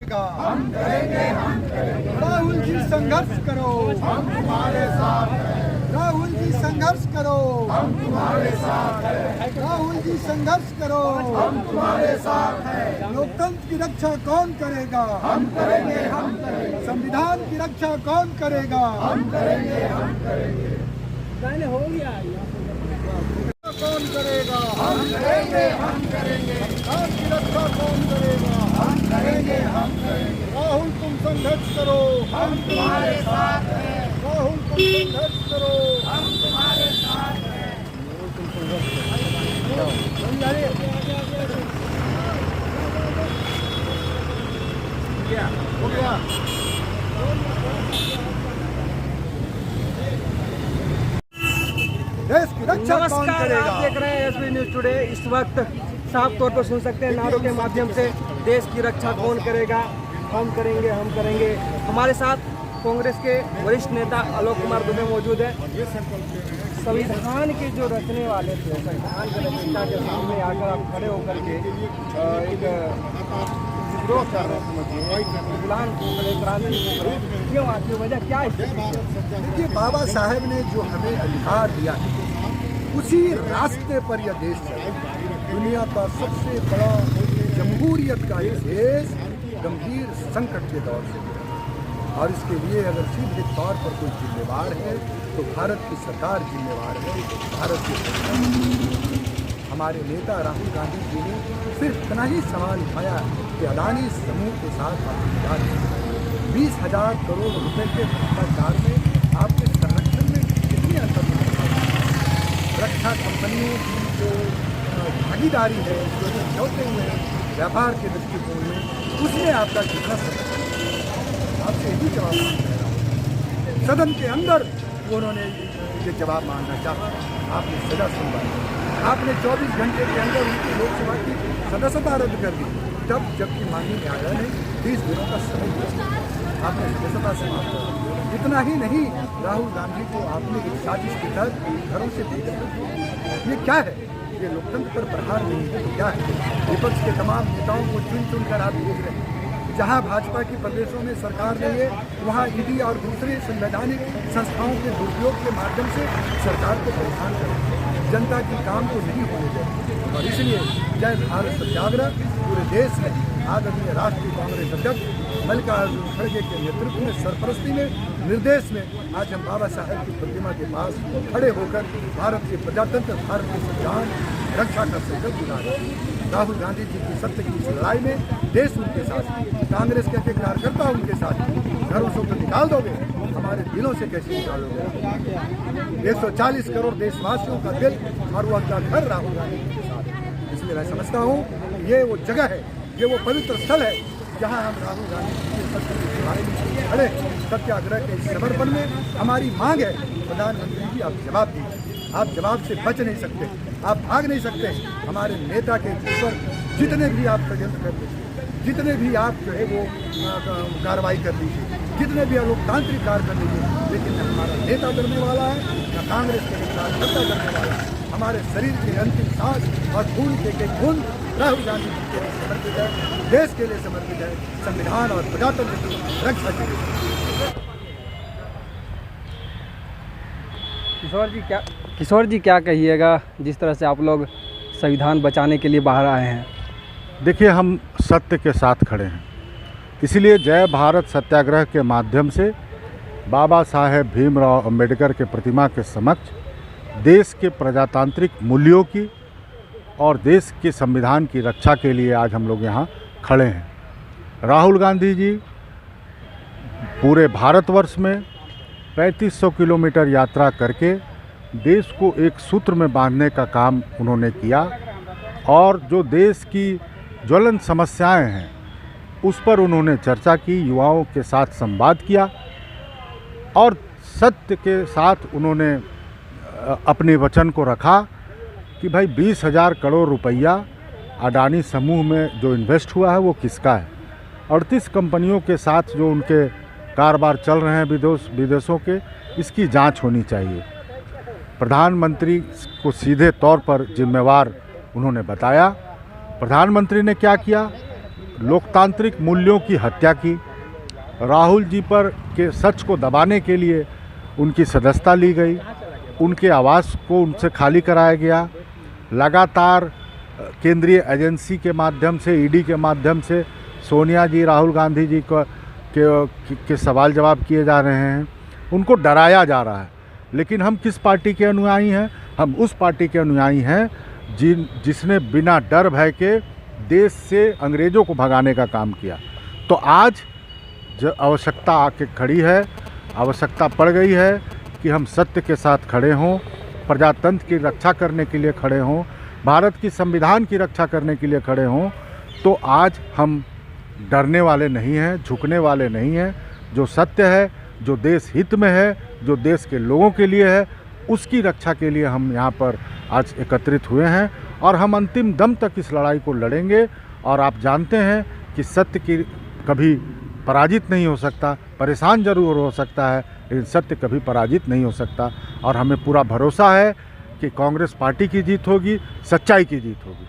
हम करेंगे राहुल जी संघर्ष करो, हम तुम्हारे साथ हैं। राहुल जी संघर्ष करो, हम तुम्हारे साथ हैं। राहुल जी संघर्ष करो, हम तुम्हारे साथ हैं। लोकतंत्र की रक्षा कौन करेगा? हम करेंगे, हम करेंगे। संविधान की रक्षा कौन करेगा? हम करेंगे, हम करेंगे। हो गया कौन करेगा? हम करेंगे, हम करेंगे। संविधान की रक्षा कौन करेगा? हम करेंगे, हम करेंगे। राहुल तुम संघर्ष करो, हम तुम्हारे साथ हैं। राहुल तुम संघर्ष करो, हम तुम्हारे साथ हैं। हो गया। देश की रक्षा कौन नमस्कार, करेगा? आप देख रहे हैं एसबी न्यूज टुडे। इस वक्त साफ तौर पर सुन सकते हैं नारों के माध्यम से देश की रक्षा कौन करेगा, हम करेंगे, हम करेंगे। हमारे साथ कांग्रेस के वरिष्ठ नेता आलोक कुमार दुबे मौजूद है। संविधान के जो रचने वाले थे, संविधान के रचयिता के सामने आकर आप खड़े होकर के एक विद्रोह कर रहे हैं, गुलाम क्यों आती वजह क्या है? देखिए, बाबा साहेब ने जो हमें अधिकार दिया है, उसी रास्ते पर यह देश चले। दुनिया का सबसे बड़ा जमहूरियत का ये देश गंभीर संकट के दौर से गुजरा, और इसके लिए अगर सीधे तौर पर कोई जिम्मेवार है तो भारत की सरकार जिम्मेवार है। भारत की सरकार, हमारे नेता राहुल गांधी जी ने सिर्फ इतना ही सवाल उठाया कि अदानी समूह के साथ आप 20,000 करोड़ रुपए के भ्रष्टाचार में आपके संरक्षण में कितनी अंतर रक्षा कंपनियों की जो भागीदारी है, जो समझौते हुए व्यापार के दृष्टिकोण में, उसमें आपका कितना संरक्षण? आपसे यही जवाब मांग रहा हूँ। सदन के अंदर उन्होंने ये जवाब मांगना चाहा, आपने सजा सुनवाई, आपने 24 घंटे के अंदर उनकी लोकसभा की सदस्यता रद्द कर दी, तब जबकि माननीय न्यायालय ने 30 दिनों का समय दिया, आपने सदस्यता समाप्त कर दी। इतना ही नहीं, राहुल गांधी को आपने एक साजिश के तहत घरों से बेदखल किया। ये क्या है? ये लोकतंत्र पर प्रहार नहीं है तो क्या है? विपक्ष के तमाम नेताओं को चुन चुन कर आप भेज रहे हैं। जहां भाजपा की प्रदेशों में सरकार नहीं है, वहां ईडी और दूसरे संवैधानिक संस्थाओं के दुरुपयोग के माध्यम से सरकार को परेशान करें, जनता की काम को नहीं होने दें। और इसलिए जय भारत सत्याग्रह पूरे देश में आदरणीय राष्ट्रीय कांग्रेस अध्यक्ष मल्लिकार्जुन खड़गे के नेतृत्व में, सरपरस्ती में, निर्देश में आज हम बाबा साहेब की प्रतिमा के पास खड़े होकर भारत के प्रजातंत्र, भारत के संविधान रक्षा का संकल्प दिला रहे हैं। राहुल गांधी जी की सत्य की इस लड़ाई में देश उनके साथ, कांग्रेस के कार्यकर्ता उनके साथ। घरों से तो निकाल दोगे, हमारे दिलों से कैसे निकालोगे? 140 करोड़ देशवासियों का दिल और वो अपना घर राहुल गांधी के साथ। इसलिए मैं समझता हूँ ये वो जगह है, ये वो पवित्र स्थल है जहाँ हम राहुल गांधी जी के सत्य की लड़ाई में खड़े। सत्याग्रह के इस समर्पण में हमारी मांग है, प्रधानमंत्री जी आप जवाब दीजिए। आप जवाब से बच नहीं सकते, आप भाग नहीं सकते। हमारे नेता के ऊपर जितने भी आप षड्यंत्र कर लीजिए, जितने भी आप जो है वो कार्रवाई कर लीजिए, जितने भी लोकतांत्रिक कार्य कर लीजिए, लेकिन न हमारा नेता करने वाला है, न कांग्रेस के कार्यकर्ता करने वाला है। हमारे शरीर की अंतिम सांस और खून के खून राहुल गांधी जी के लिए समर्पित है, देश के लिए समर्पित है, संविधान और प्रजातंत्र की रक्षा के लिए। किशोर जी क्या कहिएगा जिस तरह से आप लोग संविधान बचाने के लिए बाहर आए हैं? देखिए, हम सत्य के साथ खड़े हैं, इसीलिए जय भारत सत्याग्रह के माध्यम से बाबा साहेब भीमराव अंबेडकर के प्रतिमा के समक्ष देश के प्रजातांत्रिक मूल्यों की और देश के संविधान की रक्षा के लिए आज हम लोग यहाँ खड़े हैं। राहुल गांधी जी पूरे भारतवर्ष में 3500 किलोमीटर यात्रा करके देश को एक सूत्र में बांधने का काम उन्होंने किया, और जो देश की ज्वलंत समस्याएं हैं उस पर उन्होंने चर्चा की, युवाओं के साथ संवाद किया, और सत्य के साथ उन्होंने अपने वचन को रखा कि भाई 20,000 करोड़ रुपया अडानी समूह में जो इन्वेस्ट हुआ है वो किसका है। 38 कंपनियों के साथ जो उनके कारोबार चल रहे हैं विदेशों के, इसकी जांच होनी चाहिए। प्रधानमंत्री को सीधे तौर पर जिम्मेवार उन्होंने बताया। प्रधानमंत्री ने क्या किया? लोकतांत्रिक मूल्यों की हत्या की। राहुल जी पर के सच को दबाने के लिए उनकी सदस्यता ली गई, उनके आवास को उनसे खाली कराया गया। लगातार केंद्रीय एजेंसी के माध्यम से, ईडी के माध्यम से सोनिया जी, राहुल गांधी जी के सवाल जवाब किए जा रहे हैं, उनको डराया जा रहा है। लेकिन हम किस पार्टी के अनुयायी हैं? हम उस पार्टी के अनुयायी हैं जिसने बिना डर भय के देश से अंग्रेज़ों को भगाने का काम किया। तो आज जो आवश्यकता आके खड़ी है, आवश्यकता पड़ गई है कि हम सत्य के साथ खड़े हों, प्रजातंत्र की रक्षा करने के लिए खड़े हों, भारत की संविधान की रक्षा करने के लिए खड़े हों। तो आज हम डरने वाले नहीं हैं, झुकने वाले नहीं हैं। जो सत्य है, जो देश हित में है, जो देश के लोगों के लिए है, उसकी रक्षा के लिए हम यहाँ पर आज एकत्रित हुए हैं और हम अंतिम दम तक इस लड़ाई को लड़ेंगे। और आप जानते हैं कि सत्य की कभी पराजित नहीं हो सकता, परेशान जरूर हो सकता है, लेकिन सत्य कभी पराजित नहीं हो सकता। और हमें पूरा भरोसा है कि कांग्रेस पार्टी की जीत होगी, सच्चाई की जीत होगी।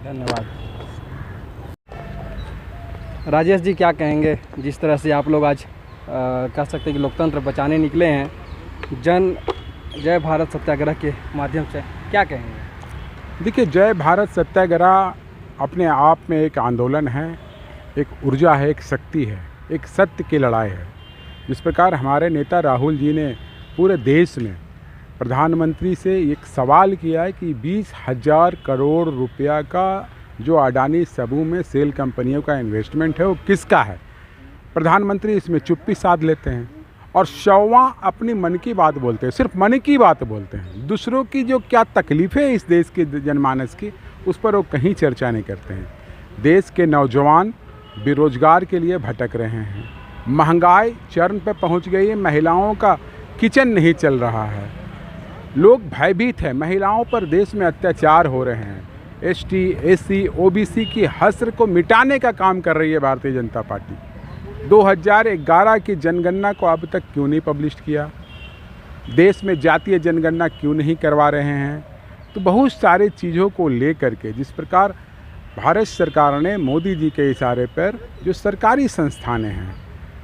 धन्यवाद। राजेश जी, क्या कहेंगे जिस तरह से आप लोग आज कह सकते हैं कि लोकतंत्र बचाने निकले हैं, जय भारत सत्याग्रह के माध्यम से, क्या कहेंगे? देखिए, जय भारत सत्याग्रह अपने आप में एक आंदोलन है, एक ऊर्जा है, एक शक्ति है, एक सत्य की लड़ाई है। जिस प्रकार हमारे नेता राहुल जी ने पूरे देश में प्रधानमंत्री से एक सवाल किया है कि 20,000 करोड़ रुपया का जो अडानी समूह में सेल कंपनियों का इन्वेस्टमेंट है वो किसका है। प्रधानमंत्री इसमें चुप्पी साध लेते हैं और शौवां अपनी मन की बात बोलते हैं, सिर्फ मन की बात बोलते हैं। दूसरों की जो क्या तकलीफ़ें है इस देश के जनमानस की, उस पर वो कहीं चर्चा नहीं करते हैं। देश के नौजवान बेरोजगार के लिए भटक रहे हैं, महंगाई चरम पर पहुंच गई है, महिलाओं का किचन नहीं चल रहा है, लोग भयभीत हैं, महिलाओं पर देश में अत्याचार हो रहे हैं। ST, SC, OBC की हस्र को मिटाने का काम कर रही है भारतीय जनता पार्टी। 2011 की जनगणना को अब तक क्यों नहीं पब्लिश किया? देश में जातीय जनगणना क्यों नहीं करवा रहे हैं? तो बहुत सारी चीज़ों को लेकर के जिस प्रकार भारत सरकार ने मोदी जी के इशारे पर जो सरकारी संस्थानें हैं,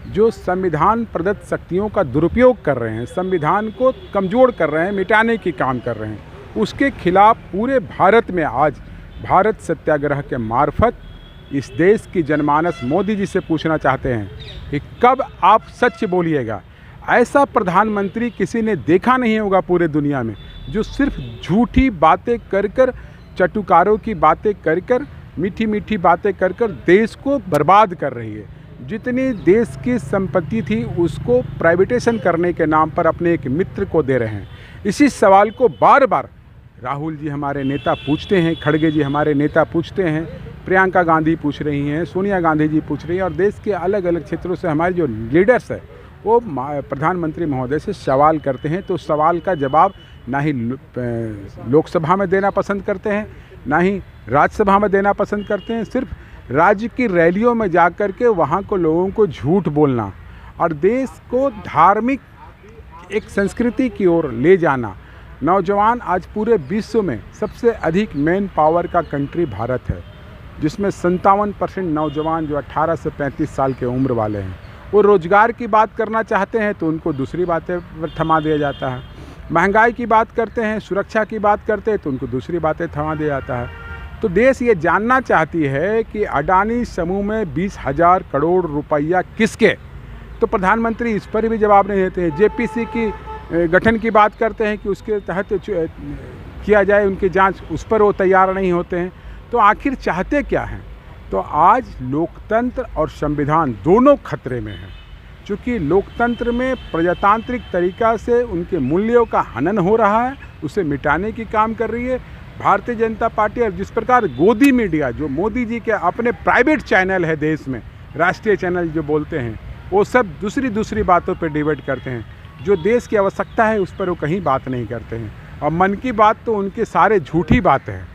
जो संविधान प्रदत्त शक्तियों का दुरुपयोग कर रहे हैं, संविधान को कमज़ोर कर रहे हैं, मिटाने की काम कर रहे हैं, उसके खिलाफ पूरे भारत में आज भारत सत्याग्रह के मार्फत इस देश की जनमानस मोदी जी से पूछना चाहते हैं कि कब आप सच बोलिएगा। ऐसा प्रधानमंत्री किसी ने देखा नहीं होगा पूरे दुनिया में, जो सिर्फ झूठी बातें कर कर, चटुकारों की बातें कर कर, मीठी मीठी बातें कर कर देश को बर्बाद कर रही है। जितनी देश की संपत्ति थी उसको प्राइवेटाइजेशन करने के नाम पर अपने एक मित्र को दे रहे हैं। इसी सवाल को बार बार राहुल जी हमारे नेता पूछते हैं, खड़गे जी हमारे नेता पूछते हैं, प्रियंका गांधी पूछ रही हैं, सोनिया गांधी जी पूछ रही हैं, और देश के अलग अलग क्षेत्रों से हमारे जो लीडर्स हैं वो प्रधानमंत्री महोदय से सवाल करते हैं। तो सवाल का जवाब ना ही लोकसभा में देना पसंद करते हैं, ना ही राज्यसभा में देना पसंद करते हैं। सिर्फ राज्य की रैलियों में जा कर के वहाँ को लोगों को झूठ बोलना और देश को धार्मिक एक संस्कृति की ओर ले जाना। नौजवान आज पूरे विश्व में सबसे अधिक मैन पावर का कंट्री भारत है, जिसमें 57% नौजवान जो 18 से 35 साल के उम्र वाले हैं, वो रोज़गार की बात करना चाहते हैं तो उनको दूसरी बातें थमा दिया जाता है। महंगाई की बात करते हैं, सुरक्षा की बात करते हैं तो उनको दूसरी बातें थमा दिया जाता है। तो देश ये जानना चाहती है कि अडानी समूह में 20,000 करोड़ रुपया किसके, तो प्रधानमंत्री इस पर भी जवाब नहीं देते हैं। JPC की गठन की बात करते हैं कि उसके तहत किया जाए उनकी जांच, उस पर वो तैयार नहीं होते हैं। तो आखिर चाहते क्या हैं? तो आज लोकतंत्र और संविधान दोनों खतरे में हैं, क्योंकि लोकतंत्र में प्रजातांत्रिक तरीक़ा से उनके मूल्यों का हनन हो रहा है, उसे मिटाने की काम कर रही है भारतीय जनता पार्टी। और जिस प्रकार गोदी मीडिया, जो मोदी जी के अपने प्राइवेट चैनल है देश में, राष्ट्रीय चैनल जो बोलते हैं, वो सब दूसरी बातों पर डिबेट करते हैं। जो देश की आवश्यकता है उस पर वो कहीं बात नहीं करते हैं, और मन की बात तो उनके सारे झूठी बातें हैं।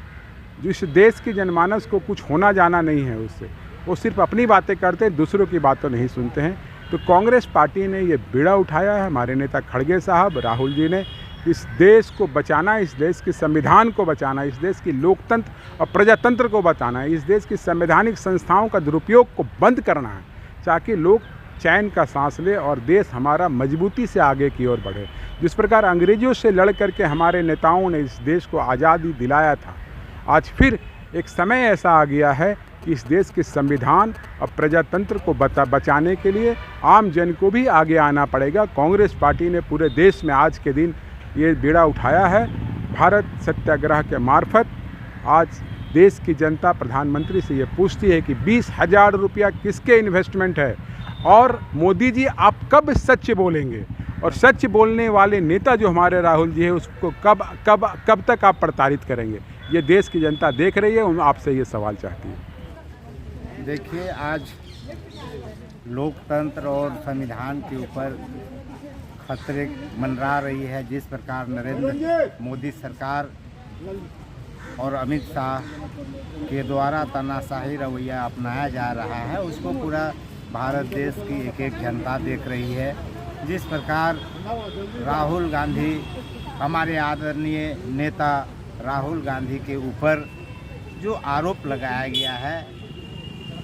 जिस देश की जनमानस को कुछ होना जाना नहीं है उससे, वो सिर्फ अपनी बातें करते हैं, दूसरों की बात तो नहीं सुनते हैं। तो कांग्रेस पार्टी ने ये बीड़ा उठाया है, हमारे नेता खड़गे साहब, राहुल जी ने इस देश को बचाना, इस देश के संविधान को बचाना, इस देश की लोकतंत्र और प्रजातंत्र को बचाना है, इस देश की संवैधानिक संस्थाओं का दुरुपयोग को बंद करना है, ताकि लोग चैन का सांस ले और देश हमारा मजबूती से आगे की ओर बढ़े। जिस प्रकार अंग्रेज़ों से लड़ करके हमारे नेताओं ने इस देश को आज़ादी दिलाया था, आज फिर एक समय ऐसा आ गया है कि इस देश के संविधान और प्रजातंत्र को बचाने के लिए आम जन को भी आगे आना पड़ेगा। कांग्रेस पार्टी ने पूरे देश में आज के दिन ये बीड़ा उठाया है। भारत सत्याग्रह के मार्फत आज देश की जनता प्रधानमंत्री से ये पूछती है कि 20,000 रुपया किसके इन्वेस्टमेंट है, और मोदी जी आप कब सच बोलेंगे, और सच बोलने वाले नेता जो हमारे राहुल जी है उसको कब तक आप प्रताड़ित करेंगे। ये देश की जनता देख रही है, उन आपसे ये सवाल चाहती है। देखिए, आज लोकतंत्र और संविधान के ऊपर खतरे मंडरा रही है। जिस प्रकार नरेंद्र मोदी सरकार और अमित शाह के द्वारा तानाशाही रवैया अपनाया जा रहा है, उसको पूरा भारत देश की एक एक जनता देख रही है। जिस प्रकार राहुल गांधी, हमारे आदरणीय नेता राहुल गांधी के ऊपर जो आरोप लगाया गया है,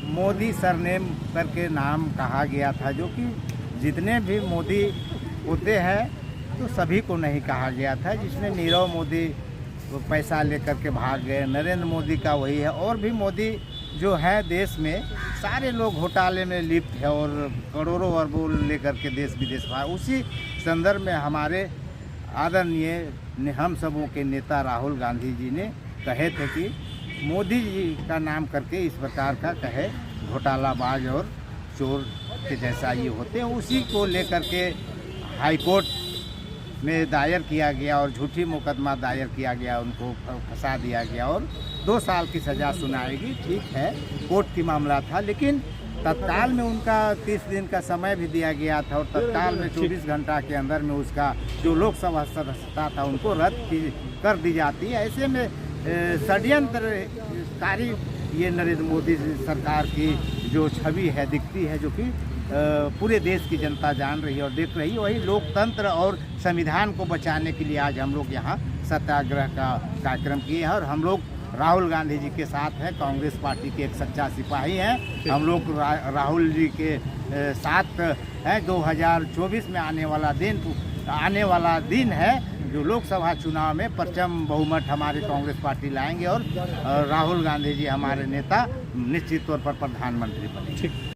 मोदी सरनेम करके नाम कहा गया था, जो कि जितने भी मोदी होते हैं तो सभी को नहीं कहा गया था। जिसमें नीरव मोदी पैसा लेकर के भाग गए, नरेंद्र मोदी का वही है, और भी मोदी जो है देश में सारे लोग घोटाले में लिप्त है और करोड़ों अरबों लेकर के देश विदेश भाग। उसी संदर्भ में हमारे आदरणीय हम सबों के नेता राहुल गांधी जी ने कहे थे कि मोदी जी का नाम करके इस प्रकार का कहे घोटालाबाज और चोर के जैसा ये होते हैं। उसी को लेकर के हाई कोर्ट में दायर किया गया और झूठी मुकदमा दायर किया गया, उनको फंसा दिया गया और 2 साल की सज़ा सुनाएगी। ठीक है, कोर्ट की मामला था, लेकिन तत्काल में उनका 30 दिन का समय भी दिया गया था और तत्काल में 24 घंटा के अंदर में उसका जो लोकसभा सदस्यता था उनको रद्द कर दी जाती है। ऐसे में षड्यंत्रकारी ये नरेंद्र मोदी सरकार की जो छवि है दिखती है, जो कि पूरे देश की जनता जान रही है और देख रही है। वही लोकतंत्र और संविधान को बचाने के लिए आज हम लोग यहाँ सत्याग्रह का कार्यक्रम किए हैं और हम लोग राहुल गांधी जी के साथ हैं। कांग्रेस पार्टी के एक सच्चा सिपाही हैं हम लोग। राहुल जी के साथ हैं। 2024 में आने वाला दिन है जो लोकसभा चुनाव में परचम बहुमत हमारी कांग्रेस पार्टी लाएंगे और राहुल गांधी जी हमारे नेता निश्चित तौर पर प्रधानमंत्री बनेंगे।